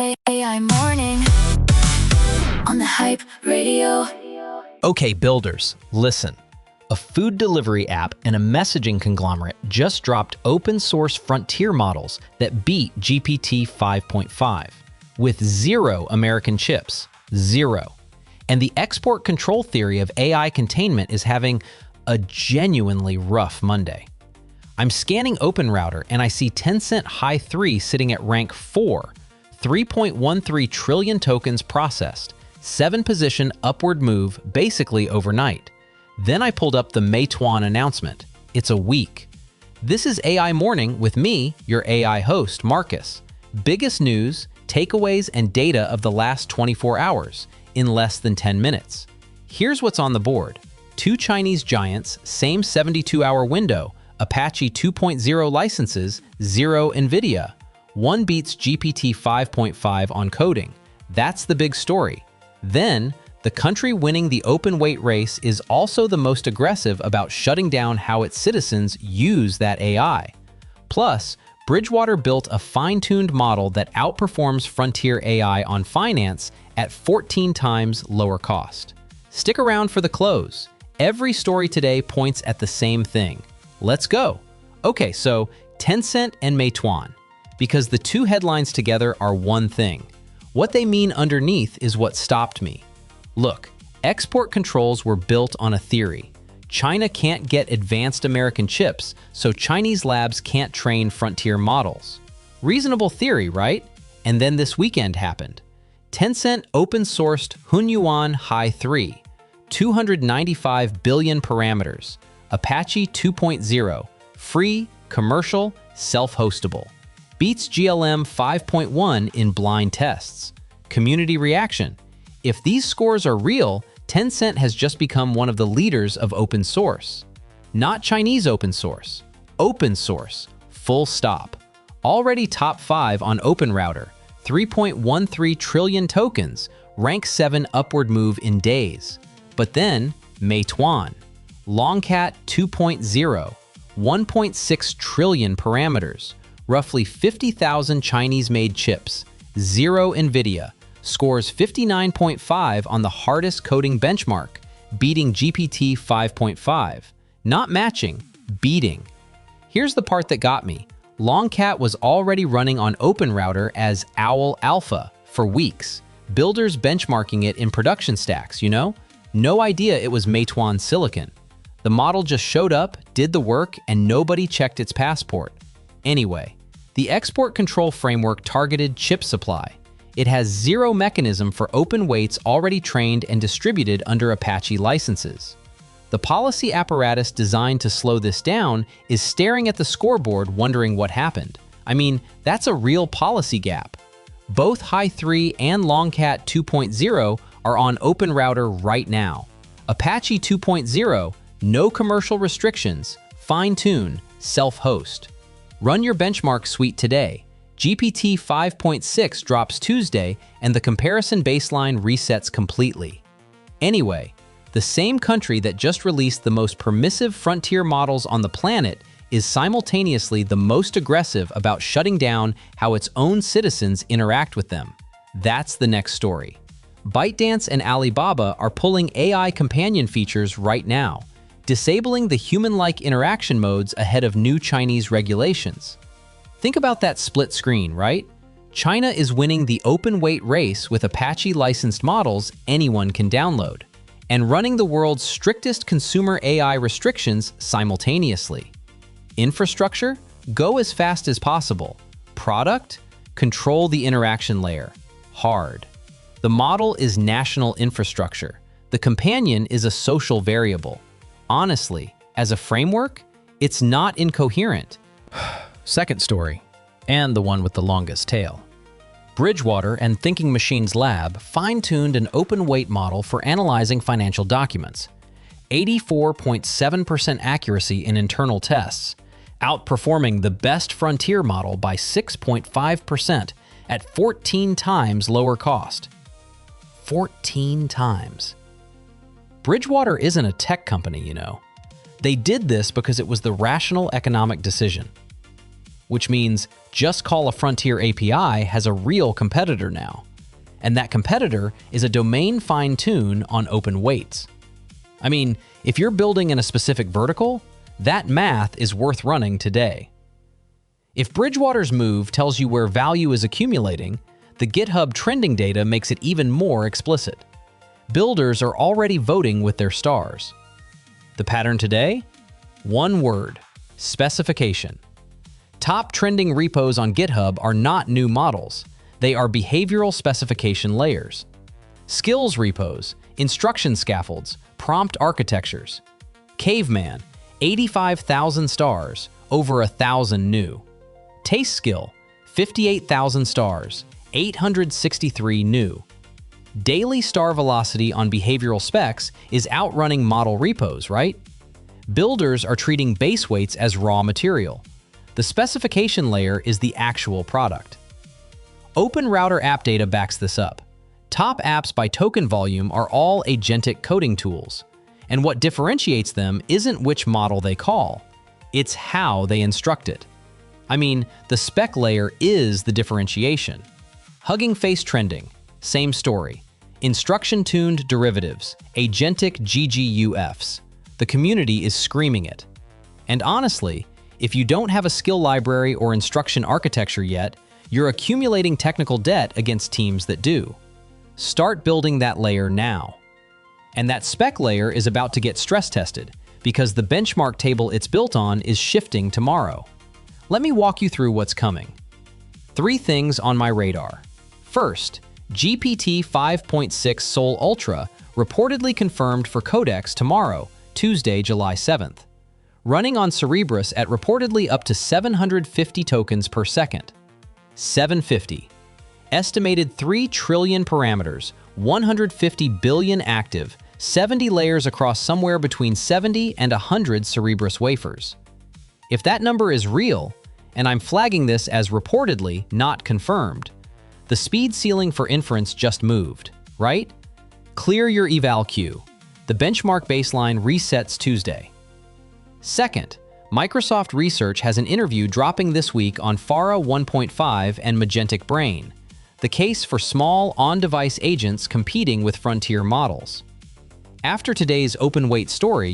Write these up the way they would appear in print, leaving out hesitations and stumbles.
AI morning on the Hype Radio. Okay, builders, listen. A food delivery app and a messaging conglomerate just dropped open source frontier models that beat GPT 5.5 with 0 American chips. 0. And the export control theory of AI containment is having a genuinely rough Monday. I'm scanning OpenRouter and I see Tencent Hy3 sitting at rank 4, 3.13 trillion tokens processed, 7-position upward move basically overnight. Then I pulled up the Meituan announcement. It's a week. This is AI Morning with me, your AI host, Marcus. Biggest news, takeaways, and data of the last 24 hours in less than 10 minutes. Here's what's on the board. 2 Chinese giants, same 72-hour window, Apache 2.0 licenses, 0 NVIDIA. One beats GPT 5.5 on coding. That's the big story. Then, the country winning the open weight race is also the most aggressive about shutting down how its citizens use that AI. Plus, Bridgewater built a fine-tuned model that outperforms frontier AI on finance at 14 times lower cost. Stick around for the close. Every story today points at the same thing. Let's go. Okay, so Tencent and Meituan, because the two headlines together are one thing. What they mean underneath is what stopped me. Look, export controls were built on a theory. China can't get advanced American chips, so Chinese labs can't train frontier models. Reasonable theory, right? And then this weekend happened. Tencent open-sourced Hunyuan Hy3, 295 billion parameters, Apache 2.0, free, commercial, self-hostable. Beats GLM 5.1 in blind tests. Community reaction. If these scores are real, Tencent has just become one of the leaders of open source. Not Chinese open source. Open source. Full stop. Already top 5 on OpenRouter. 3.13 trillion tokens. Rank 7 upward move in days. But then, Meituan. LongCat 2.0. 1.6 trillion parameters. Roughly 50,000 Chinese-made chips. 0 NVIDIA. Scores 59.5 on the hardest coding benchmark, beating GPT 5.5. Not matching, beating. Here's the part that got me. LongCat was already running on OpenRouter as Owl Alpha for weeks. Builders benchmarking it in production stacks, you know? No idea it was Meituan silicon. The model just showed up, did the work, and nobody checked its passport. Anyway, the export control framework targeted chip supply. It has 0 mechanism for open weights already trained and distributed under Apache licenses. The policy apparatus designed to slow this down is staring at the scoreboard wondering what happened. I mean, that's a real policy gap. Both Hy3 and LongCat 2.0 are on OpenRouter right now. Apache 2.0, no commercial restrictions, fine-tune, self-host. Run your benchmark suite today. GPT 5.6 drops Tuesday, and the comparison baseline resets completely. Anyway, the same country that just released the most permissive frontier models on the planet is simultaneously the most aggressive about shutting down how its own citizens interact with them. That's the next story. ByteDance and Alibaba are pulling AI companion features right now, disabling the human-like interaction modes ahead of new Chinese regulations. Think about that split screen, right? China is winning the open weight race with Apache licensed models anyone can download, and running the world's strictest consumer AI restrictions simultaneously. Infrastructure? Go as fast as possible. Product? Control the interaction layer. Hard. The model is national infrastructure. The companion is a social variable. Honestly, as a framework, it's not incoherent. Second story, and the one with the longest tail. Bridgewater and Thinking Machines Lab fine-tuned an open weight model for analyzing financial documents. 84.7% accuracy in internal tests, outperforming the best frontier model by 6.5% at 14 times lower cost. 14 times. Bridgewater isn't a tech company, you know. They did this because it was the rational economic decision. which means just call a frontier API has a real competitor now. And that competitor is a domain fine-tune on open weights. I mean, if you're building in a specific vertical, that math is worth running today. If Bridgewater's move tells you where value is accumulating, the GitHub trending data makes it even more explicit. Builders are already voting with their stars. The pattern today? One word: specification. Top trending repos on GitHub are not new models. They are behavioral specification layers. Skills repos, instruction scaffolds, prompt architectures. Caveman, 85,000 stars, over 1,000 new. Taste skill, 58,000 stars, 863 new. Daily star velocity on behavioral specs is outrunning model repos, right? Builders are treating base weights as raw material. The specification layer is the actual product. Open Router app data backs this up. Top apps by token volume are all agentic coding tools. And what differentiates them isn't which model they call, it's how they instruct it. I mean, the spec layer is the differentiation. Hugging Face trending, same story. Instruction-tuned derivatives, agentic GGUFs. The community is screaming it. And honestly, if you don't have a skill library or instruction architecture yet, you're accumulating technical debt against teams that do. Start building that layer now. And that spec layer is about to get stress tested because the benchmark table it's built on is shifting tomorrow. Let me walk you through what's coming. 3 things on my radar. First, GPT-5.6 Sol Ultra reportedly confirmed for Codex tomorrow, Tuesday, July 7th. Running on Cerebras at reportedly up to 750 tokens per second. 750. Estimated 3 trillion parameters, 150 billion active, 70 layers across somewhere between 70 and 100 Cerebras wafers. If that number is real, and I'm flagging this as reportedly, not confirmed, the speed ceiling for inference just moved, right? Clear your eval queue. The benchmark baseline resets Tuesday. Second, Microsoft Research has an interview dropping this week on Phara 1.5 and Magentic Brain, the case for small on-device agents competing with frontier models. After today's open weight story,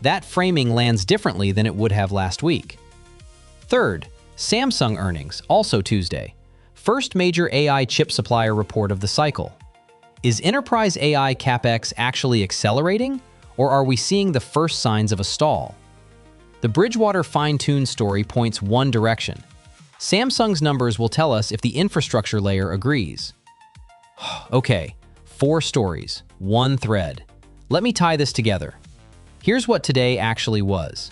that framing lands differently than it would have last week. Third, Samsung earnings, also Tuesday. First major AI chip supplier report of the cycle. Is enterprise AI capex actually accelerating, or are we seeing the first signs of a stall? The Bridgewater fine-tuned story points one direction. Samsung's numbers will tell us if the infrastructure layer agrees. Okay, 4 stories, 1 thread. Let me tie this together. Here's what today actually was.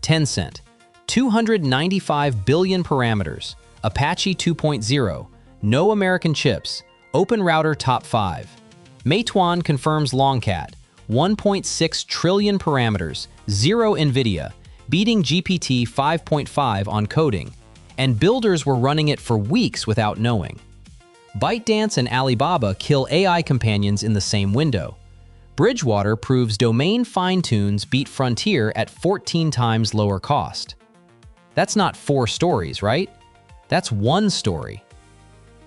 Tencent, 295 billion parameters, Apache 2.0, no American chips, Open Router top 5. Meituan confirms LongCat, 1.6 trillion parameters, 0 NVIDIA, beating GPT 5.5 on coding, and builders were running it for weeks without knowing. ByteDance and Alibaba kill AI companions in the same window. Bridgewater proves domain fine-tunes beat frontier at 14 times lower cost. That's not 4 stories, right? That's 1 story.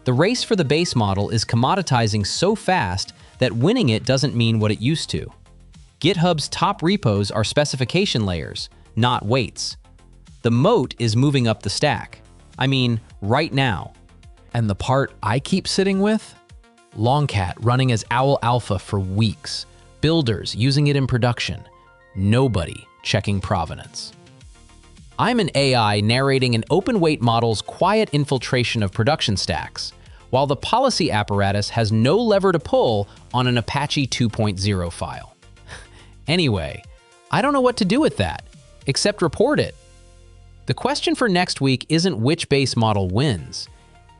The race for the base model is commoditizing so fast that winning it doesn't mean what it used to. GitHub's top repos are specification layers, not weights. The moat is moving up the stack. I mean, right now. And the part I keep sitting with? LongCat running as Owl Alpha for weeks. Builders using it in production. Nobody checking provenance. I'm an AI narrating an open weight model's quiet infiltration of production stacks, while the policy apparatus has no lever to pull on an Apache 2.0 file. Anyway, I don't know what to do with that, except report it. The question for next week isn't which base model wins.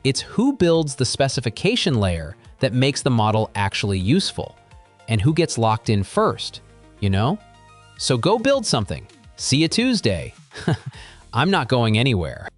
It's who builds the specification layer that makes the model actually useful, and who gets locked in first, So go build something. See you Tuesday. I'm not going anywhere.